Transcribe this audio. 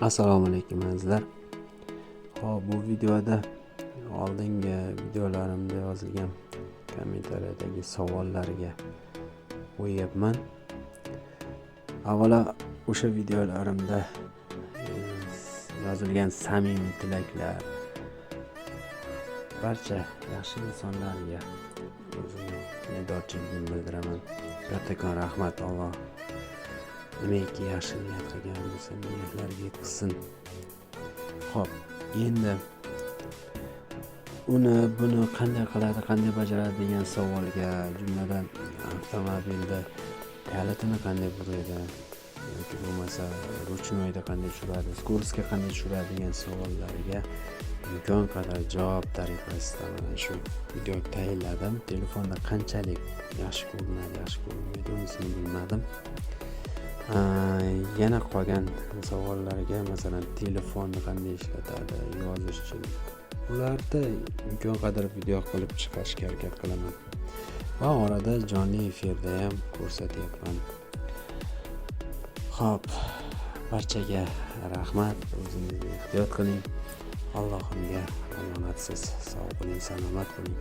Assalomu alaykum azizlar. Hop, bu videoda oldingi videolarimda yozilgan kommentariyadagi savollarga qo'yyapman. Avvalo o'sha videolarimda yozilgan samimiy tilaklar barcha yaxshi insonlarga o'zimning minnatdorchiligimni bildiraman. Kattakon rahmat. Alloh nimaiki yaxshi niyat qilgan bo'lsa niyatlarga yetkazsin. Xo'p, endi buni qanday qiladi, qanday bajaradi degan savolga, jumladan avtomobilda kalitini qanday buraydi yoki bo'lmasa ruchnoyda qanday tushiradi, skoroskga qanday tushiradi degan savollarga imkon qadar javob tariqasida mana shu video tayyorladim. Telefonda qanchalik yaxshi ko'rinadi, yaxshi ko'rinmaydi unisini bilmadim. Yana qolgan savollarga, masalan, telefonni qanday ishlatadi, yozish uchun ularda imkon qadar video qilib chiqarishga harakat qilaman va orada jonli efirda ham ko'rsatyapman. Xo'p, barchaga rahmat. O'zingizni ehtiyot qiling. Allohimga omonatsiz. Sog' bo'ling, salomat bo'ling.